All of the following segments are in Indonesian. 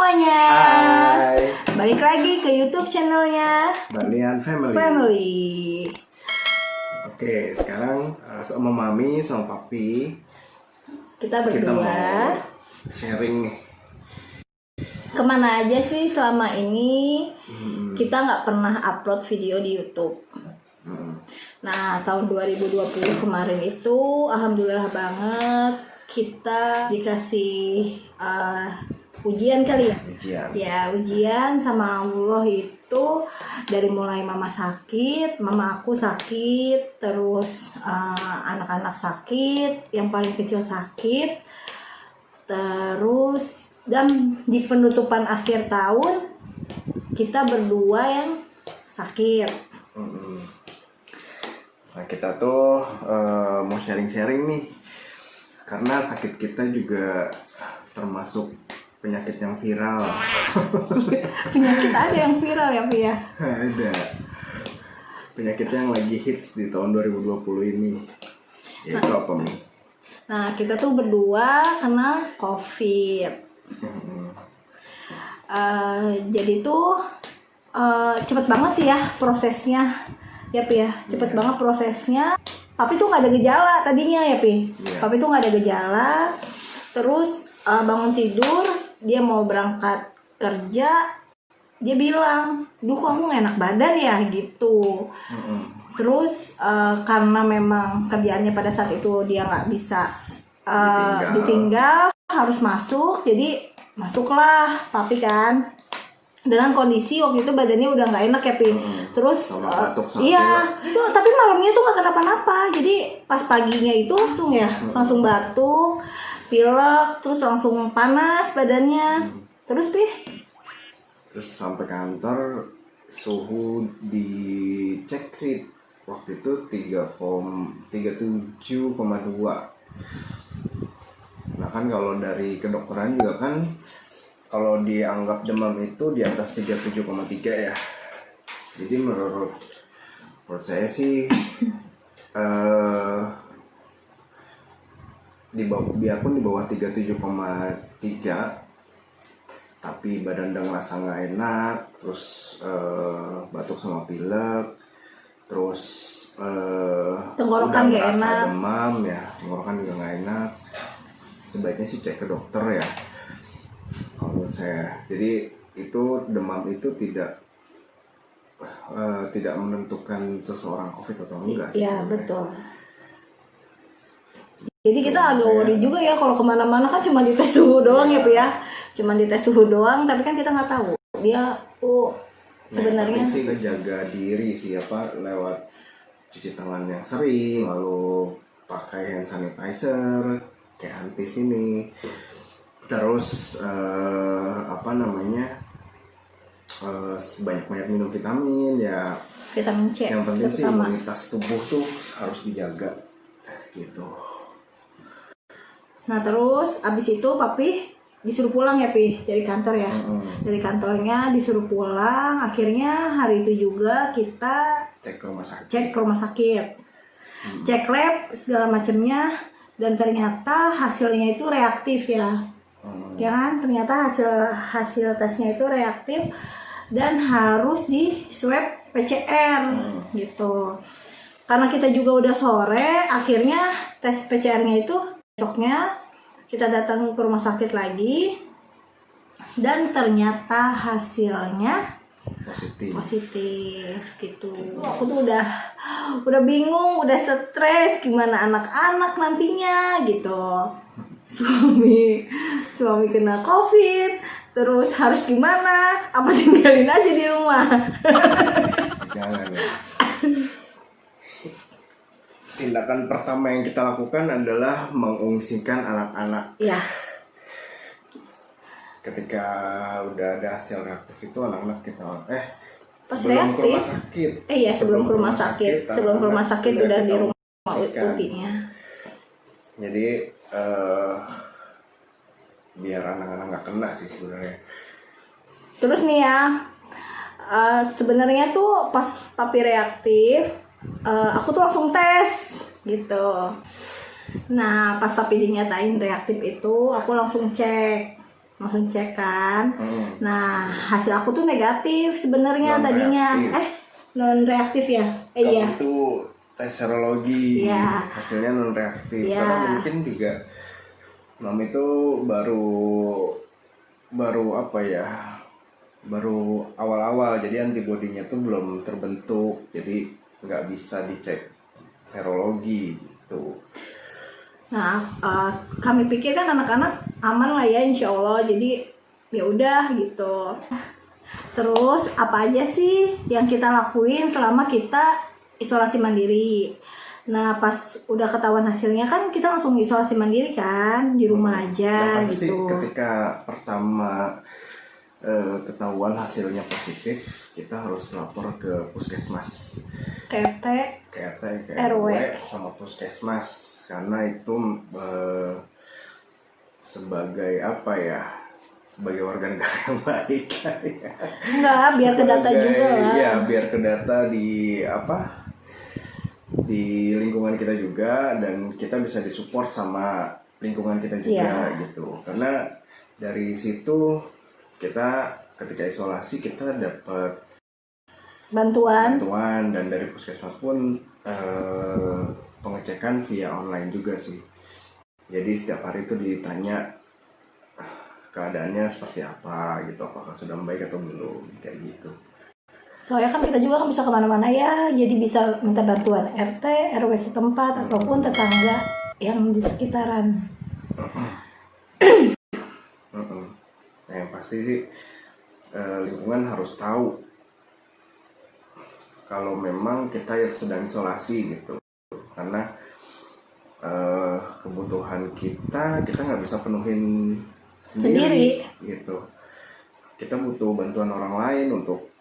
semuanya. Hai. Balik lagi ke YouTube channelnya Balian Family. Oke, sekarang sama Mami, sama Papi kita kita berdua mau sharing nih. kemana aja sih selama ini kita nggak pernah upload video di YouTube. Nah, tahun 2020 kemarin itu alhamdulillah banget kita dikasih ujian kali ya. Ujian sama Allah itu dari mulai mama sakit, mama aku sakit, terus anak-anak sakit, yang paling kecil sakit, terus dan di penutupan akhir tahun kita berdua yang sakit. Nah, kita tuh mau sharing-sharing nih, karena sakit kita juga termasuk penyakit yang viral. Penyakit ada yang viral ya, Pi ya? Ada penyakit yang lagi hits di tahun 2020 ini. Yaitu apa, Mi? Nah, kita tuh berdua kena COVID. Jadi tuh cepet banget sih ya prosesnya. Ya, Pi ya, cepet banget prosesnya. Papi tuh nggak ada gejala tadinya ya, Pi. Papi tuh nggak ada gejala. Terus bangun tidur, dia mau berangkat kerja, dia bilang, "Duh, kamu nggak enak badan ya?" gitu. Terus karena memang kerjaannya pada saat itu dia nggak bisa ditinggal, harus masuk, jadi masuklah Papi kan. Dengan kondisi waktu itu badannya udah nggak enak ya, Pi. Terus iya, itu tapi malamnya tuh nggak kenapa-napa. Jadi pas paginya itu langsung batuk, pilek, terus langsung panas badannya. Terus, Pi? Terus sampai kantor, suhu dicek sih waktu itu 37,2. Nah kan kalau dari kedokteran juga kan, kalau dianggap demam itu di atas 37,3 ya. Jadi menurut saya sih biarpun di bawah 37,3 tapi badan udah ngerasa nggak enak, terus batuk sama pilek, terus tenggorokan nggak enak, demam ya, tenggorokan juga nggak enak, sebaiknya sih cek ke dokter ya kalau menurut saya. Jadi itu demam itu tidak menentukan seseorang COVID atau enggak sih. Iya betul. Jadi kita agak worry juga ya kalau kemana-mana kan cuma dites suhu doang ya, Pi ya. Cuma dites suhu doang, tapi kan kita nggak tahu dia sebenarnya sih jaga diri sih lewat cuci tangan yang sering, lalu pakai hand sanitizer kayak Antis ini, terus banyak minum vitamin ya, vitamin C. Yang penting sih imunitas tubuh tuh harus dijaga gitu. Nah terus abis itu Papi disuruh pulang ya, Pi, dari kantor ya. Dari kantornya disuruh pulang. Akhirnya hari itu juga kita cek ke rumah sakit, cek lab segala macamnya, dan ternyata hasilnya itu reaktif ya. Ya kan, ternyata hasil tesnya itu reaktif dan harus di swab PCR gitu. Karena kita juga udah sore, akhirnya tes PCR-nya itu besoknya kita datang ke rumah sakit lagi dan ternyata hasilnya positif gitu. Aku tuh udah bingung, udah stres gimana anak-anak nantinya gitu. Suami kena COVID, terus harus gimana? Apa tinggalin aja di rumah? Jangan ya. Tindakan pertama yang kita lakukan adalah mengungsikan anak-anak. Ya. Ketika udah ada hasil reaktif itu, anak-anak kita sebelum ke rumah sakit. Sebelum ke rumah sakit udah di rumah ultinya. Jadi biar anak-anak nggak kena sih sebenarnya. Terus nih ya, sebenarnya tuh pas Papi reaktif, aku tuh langsung tes gitu. Nah pas Papi dinyatain reaktif itu, aku langsung cek langsung cek kan. Nah hasil aku tuh negatif sebenarnya tadinya. Non reaktif ya? Iya. Itu tes serologi, hasilnya non reaktif. Karena mungkin juga Mami itu baru apa ya? Baru awal-awal, jadi antibodinya tuh belum terbentuk, jadi nggak bisa dicek serologi gitu. Nah, kami pikir kan anak-anak aman lah ya, insya Allah. Jadi ya udah gitu. Terus apa aja sih yang kita lakuin selama kita isolasi mandiri? Nah, pas udah ketahuan hasilnya kan kita langsung isolasi mandiri kan, di rumah aja Yang pasti gitu. ketika pertama ketahuan hasilnya positif, kita harus lapor ke puskesmas, KRT, ke RW, sama puskesmas, karena itu sebagai apa ya, sebagai warga negara yang baik ya. Enggak, biar ke data juga lah. Iya, biar ke data di apa, di lingkungan kita juga, dan kita bisa disupport sama lingkungan kita juga gitu. Karena dari situ kita ketika isolasi kita dapat bantuan, dan dari puskesmas pun pengecekan via online juga sih. Jadi setiap hari itu ditanya keadaannya seperti apa gitu, apakah sudah membaik atau belum, kayak gitu. Soalnya kan kita juga kan bisa kemana-mana ya, jadi bisa minta bantuan RT, RW setempat ataupun tetangga yang di sekitaran. Nah, yang pasti sih lingkungan harus tahu kalau memang kita sedang isolasi gitu, karena kebutuhan kita nggak bisa penuhin sendiri gitu. Kita butuh bantuan orang lain untuk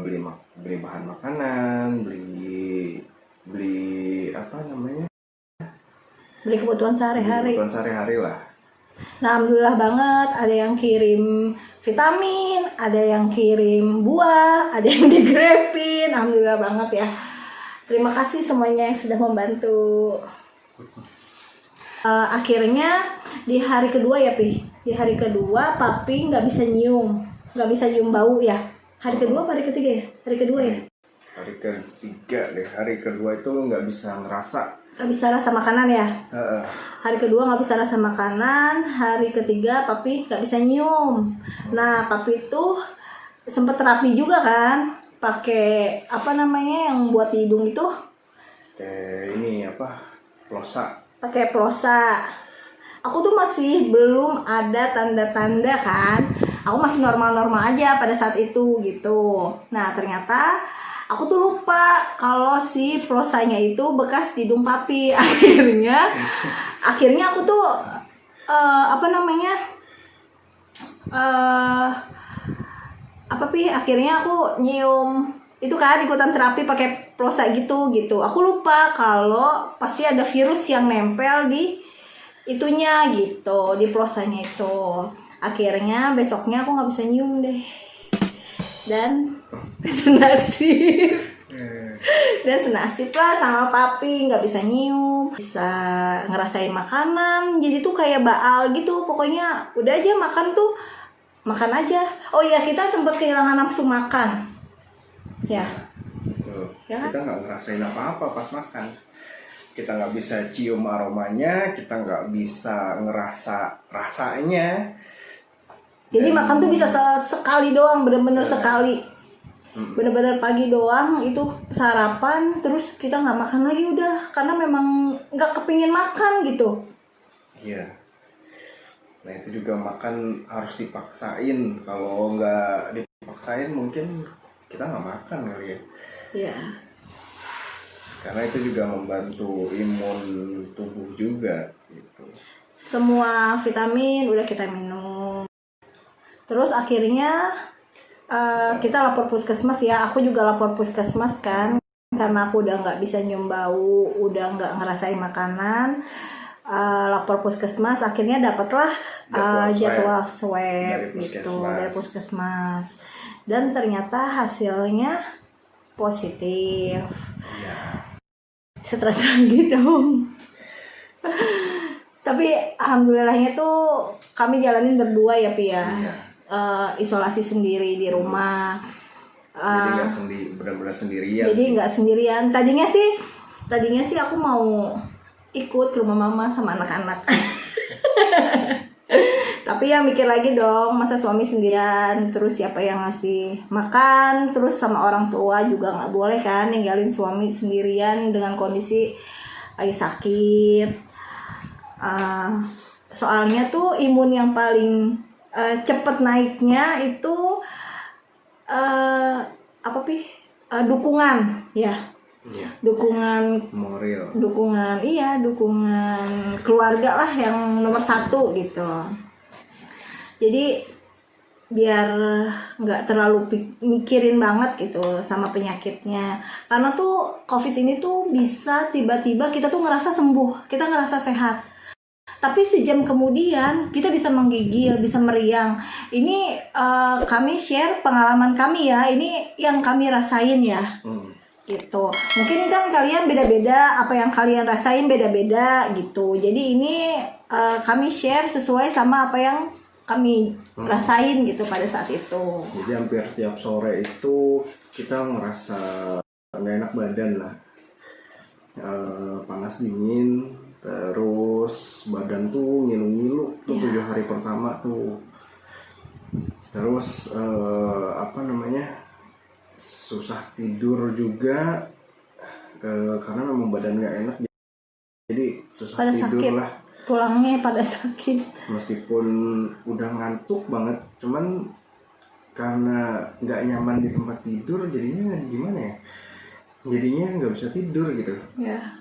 beli bahan makanan, beli apa namanya, beli kebutuhan sehari-hari. Kebutuhan sehari-hari lah. Nah, alhamdulillah banget, ada yang kirim vitamin, ada yang kirim buah, ada yang digrepin. Alhamdulillah banget ya. Terima kasih semuanya yang sudah membantu. Akhirnya di hari kedua ya Pi, di hari kedua Papi nggak bisa nyium bau ya. Hari kedua apa hari ketiga ya? Hari kedua ya? Hari ketiga deh, hari kedua itu nggak bisa ngerasa. Nggak bisa rasa makanan ya? Hari kedua nggak bisa rasa makanan, hari ketiga Papi nggak bisa nyium. Nah, Papi tuh sempet terapi juga kan, pakai apa namanya yang buat di hidung itu? Kayak ini apa? Plosa. Pakai plosa. Aku tuh masih belum ada tanda-tanda kan. Aku masih normal-normal aja pada saat itu gitu. Nah, ternyata aku tuh lupa kalau si plosanya itu bekas di hidung Papi. Akhirnya aku tuh akhirnya aku nyium itu kan, ikutan terapi pakai plosa gitu. Aku lupa kalau pasti ada virus yang nempel di itunya gitu, di plosanya itu. Akhirnya besoknya aku nggak bisa nyium deh, dan senasib lah sama Papi, nggak bisa nyium, bisa ngerasain makanan, jadi tuh kayak baal gitu. Pokoknya udah aja makan tuh makan aja. Oh iya, kita sempat kehilangan nafsu makan ya. Betul. Ya kan? Kita nggak ngerasain apa-apa pas makan, kita nggak bisa cium aromanya, kita nggak bisa ngerasa rasanya. Jadi makan tuh bisa sekali doang, bener-bener sekali. Bener-bener pagi doang itu sarapan, terus kita nggak makan lagi udah, karena memang nggak kepingin makan gitu. Iya. Nah itu juga makan harus dipaksain, kalau nggak dipaksain mungkin kita nggak makan kali ya. Iya. Karena itu juga membantu imun tubuh juga gitu. Semua vitamin udah kita minum. Terus akhirnya kita lapor puskesmas ya. Aku juga lapor puskesmas kan, karena aku udah nggak bisa nyium bau, udah nggak ngerasain makanan. Lapor puskesmas, akhirnya dapatlah jadwal swab gitu dari puskesmas. Dan ternyata hasilnya positif. Ya. Stres lagi dong. Tapi alhamdulillahnya tuh kami jalanin berdua ya Pi ya. Iya. Isolasi sendiri di rumah. Jadi nggak benar-benar sendirian. Jadi sih. nggak sendirian. Tadinya sih aku mau ikut ke rumah mama sama anak-anak. Tapi ya mikir lagi dong, masa suami sendirian, terus siapa yang ngasih makan, terus sama orang tua juga nggak boleh kan ninggalin suami sendirian dengan kondisi lagi sakit. Soalnya tuh imun yang paling cepet naiknya itu apa Pi? Dukungan ya. Iya. Dukungan keluarga lah yang nomor satu gitu. Jadi biar nggak terlalu mikirin banget gitu sama penyakitnya, karena tuh COVID ini tuh bisa tiba-tiba kita tuh ngerasa sembuh, kita ngerasa sehat, tapi sejam kemudian kita bisa menggigil, bisa meriang. Ini kami share pengalaman kami ya, ini yang kami rasain ya. Gitu. Mungkin kan kalian beda-beda, apa yang kalian rasain beda-beda gitu. Jadi ini kami share sesuai sama apa yang kami rasain gitu pada saat itu. Jadi hampir tiap sore itu kita ngerasa nggak enak badan lah, panas dingin, terus badan tuh ngilu-ngilu tuh 7 hari pertama tuh. Terus susah tidur juga, karena memang badan nggak enak, jadi susah pada tidur sakit lah. tulangnya pada sakit. Meskipun udah ngantuk banget, cuman karena nggak nyaman di tempat tidur, jadinya gimana ya? Jadinya nggak bisa tidur gitu. Ya.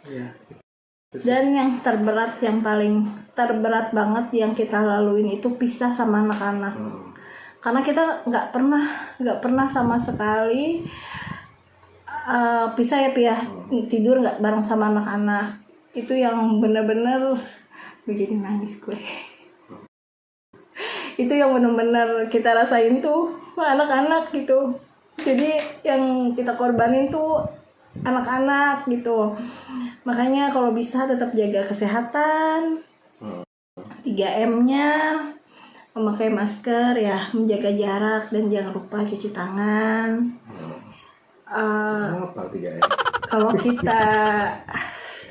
Ya. Dan yang terberat, yang paling terberat banget yang kita laluin itu pisah sama anak-anak. Karena kita nggak pernah sama sekali pisah ya Pi ya. Tidur nggak bareng sama anak-anak. Itu yang benar-benar bikin nangis gue. Itu yang benar-benar kita rasain tuh anak-anak gitu. Jadi yang kita korbanin tuh anak-anak gitu. Makanya kalau bisa tetap jaga kesehatan, 3M-nya, memakai masker ya, menjaga jarak, dan jangan lupa cuci tangan. Apa 3M? Kalau kita,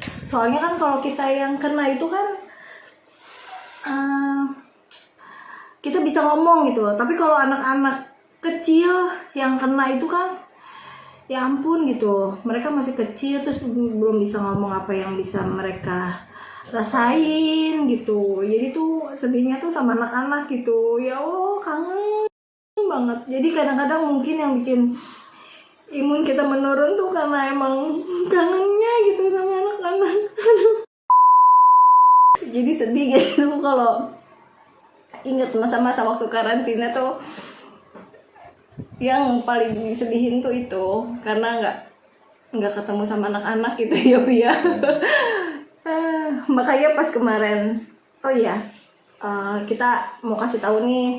soalnya kan kalau kita yang kena itu kan kita bisa ngomong gitu, tapi kalau anak-anak kecil yang kena itu kan ya ampun gitu, mereka masih kecil terus belum bisa ngomong apa yang bisa mereka rasain gitu. Jadi tuh sedihnya tuh sama anak-anak gitu, ya Allah kangen banget. Jadi kadang-kadang mungkin yang bikin imun kita menurun tuh karena emang kangennya gitu sama anak-anak. Jadi sedih gitu kalau inget masa-masa waktu karantina tuh. Yang paling disedihin tuh itu karena nggak ketemu sama anak-anak gitu ya Pi ya. Makanya pas kemarin, kita mau kasih tahu nih,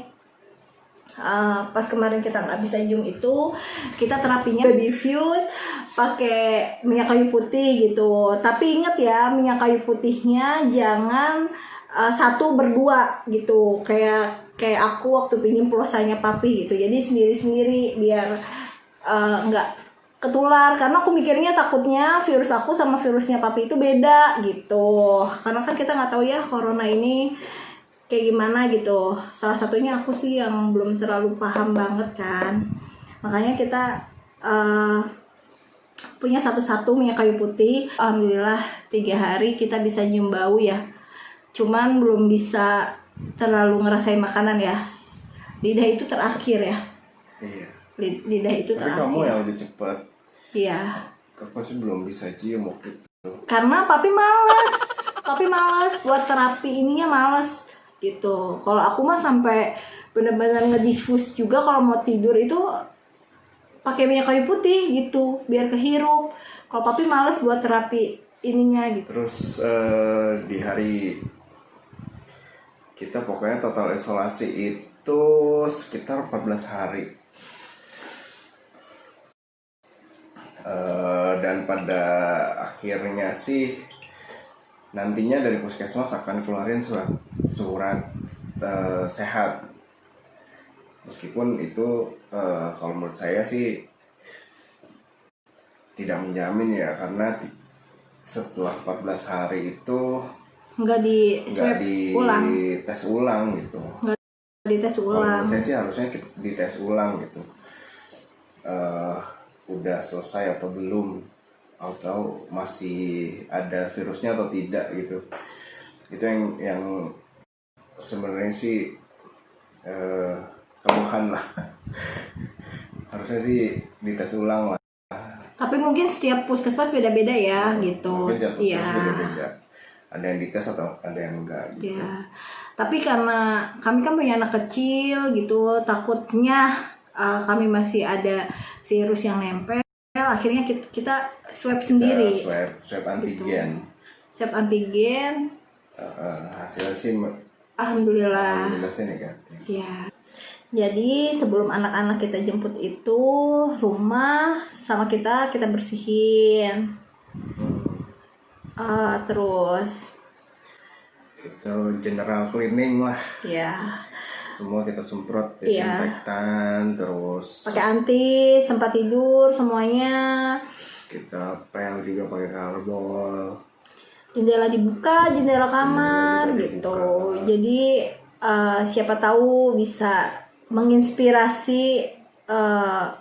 pas kemarin kita nggak bisa Zoom itu, kita terapinya diffuse pakai minyak kayu putih gitu. Tapi inget ya, minyak kayu putihnya jangan 1 berdua gitu, kayak aku waktu pinjam pulsanya papi gitu. Jadi sendiri-sendiri biar nggak ketular, karena aku mikirnya takutnya virus aku sama virusnya papi itu beda gitu. Karena kan kita nggak tahu ya corona ini kayak gimana gitu. Salah satunya aku sih yang belum terlalu paham banget kan. Makanya kita punya satu-satu minyak kayu putih. Alhamdulillah 3 hari kita bisa nyium bau ya. Cuman belum bisa terlalu ngerasain makanan ya. Lidah itu terakhir ya. Iya. Lidah itu Tapi terakhir. kamu yang lebih cepat. Iya. Aku sih belum bisa cium waktu itu. Karena papi malas buat terapi ininya, malas gitu. Kalau aku mah sampai benar-benar ngedifus juga kalau mau tidur itu pakai minyak kayu putih gitu biar kehirup. Kalau papi malas buat terapi ininya gitu. Terus di hari kita pokoknya total isolasi itu sekitar 14 hari. Dan pada akhirnya sih nantinya dari puskesmas akan keluarin surat sehat. Meskipun itu kalau menurut saya sih tidak menjamin ya, karena setelah 14 hari itu nggak di swab ulang, tes ulang gitu. nggak di tes Kalau ulang. menurut saya sih harusnya dites ulang gitu, udah selesai atau belum, atau masih ada virusnya atau tidak gitu. Itu yang sebenarnya sih keluhan lah. Harusnya sih dites ulang lah. Tapi mungkin setiap puskesmas beda-beda ya gitu. Mungkin tiap puskesmas Iya. beda-beda. Ada yang dites atau ada yang enggak gitu. Ya. Tapi karena kami kan punya anak kecil gitu, takutnya kami masih ada virus yang nempel, akhirnya kita swab sendiri. Swab antigen. Swab antigen. Hasilnya sih Alhamdulillah sih negatif. ya. Jadi sebelum anak-anak kita jemput itu, rumah sama kita bersihin. Terus Itu general cleaning lah. ya Semua kita semprot desinfektan, terus pakai antis, tempat tidur semuanya. kita pel juga pakai karbol. Jendela dibuka, jendela kamar Jendela gitu. dibuka. Jadi siapa tahu bisa menginspirasi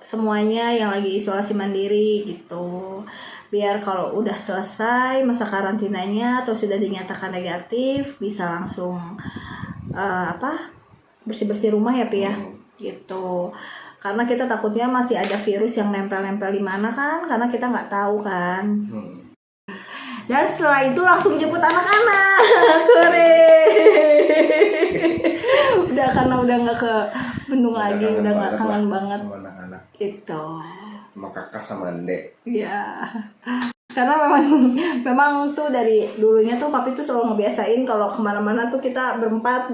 semuanya yang lagi isolasi mandiri gitu. Biar kalau udah selesai masa karantinanya atau sudah dinyatakan negatif, bisa langsung bersih-bersih rumah ya Pi ya gitu. Karena kita takutnya masih ada virus yang nempel-nempel di mana kan, karena kita nggak tahu kan. Dan setelah itu langsung jemput anak-anak. Udah karena udah nggak ke Bendung lagi, udah nggak kangen banget sama anak-anak, gitu. sama kakak sama adek. Iya. Karena memang tuh dari dulunya tuh papi tuh selalu ngebiasain kalau kemana-mana tuh kita berempat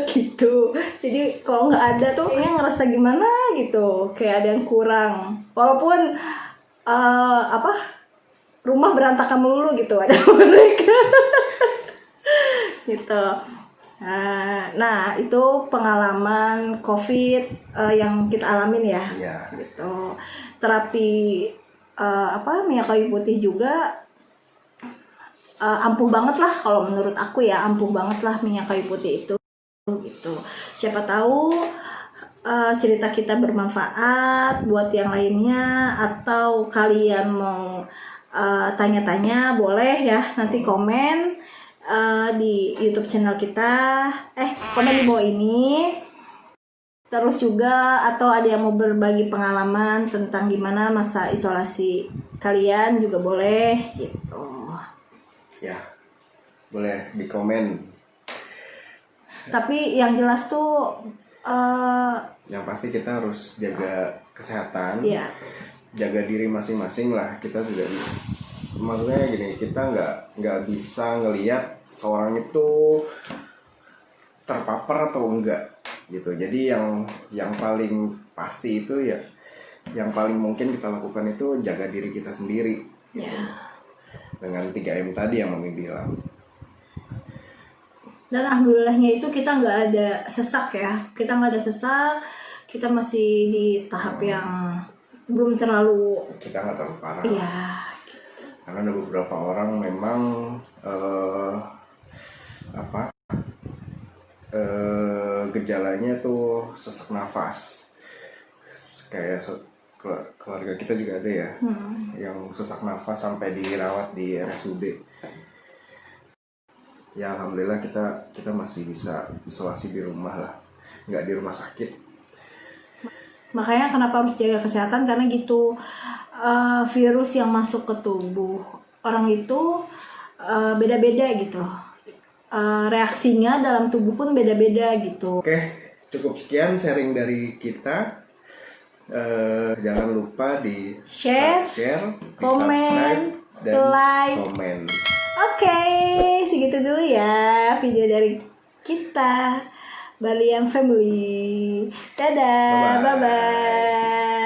gitu. Jadi kalau nggak ada tuh kayaknya ngerasa gimana gitu, kayak ada yang kurang. Walaupun rumah berantakan melulu gitu ada mereka. Gitu. Nah itu pengalaman COVID yang kita alamin ya. Iya. Gitu. Terapi minyak kayu putih juga ampuh banget lah kalau menurut aku ya, ampuh banget lah minyak kayu putih itu gitu. Siapa tahu cerita kita bermanfaat buat yang lainnya, atau kalian mau tanya-tanya boleh ya, nanti komen di YouTube channel kita, komen di bawah ini. Terus juga atau ada yang mau berbagi pengalaman tentang gimana masa isolasi kalian juga boleh gitu. Ya, boleh di komen. Tapi yang jelas tuh yang pasti kita harus jaga kesehatan. Iya. Jaga diri masing-masing lah. Kita tidak bisa, maksudnya gini, kita nggak bisa ngelihat seorang itu terpapar atau enggak gitu. Jadi yang paling pasti itu ya, yang paling mungkin kita lakukan itu jaga diri kita sendiri gitu. Dengan 3M tadi yang Mami bilang. Dan alhamdulillahnya itu kita nggak ada sesak ya, kita kita masih di tahap yang belum terlalu, kita nggak terlalu parah. iya. Karena ada beberapa orang memang gejalanya tuh sesak nafas, kayak keluarga kita juga ada ya, yang sesak nafas sampai dirawat di RSUD. Ya alhamdulillah kita masih bisa isolasi di rumah lah, nggak di rumah sakit. Makanya kenapa harus jaga kesehatan, karena gitu virus yang masuk ke tubuh orang itu beda-beda gitu. Reaksinya dalam tubuh pun beda-beda gitu. Oke, cukup sekian sharing dari kita. Jangan lupa di share, komen, dan like. komen. Oke, segitu dulu ya video dari kita, Baliang Family. Dadah, bye-bye.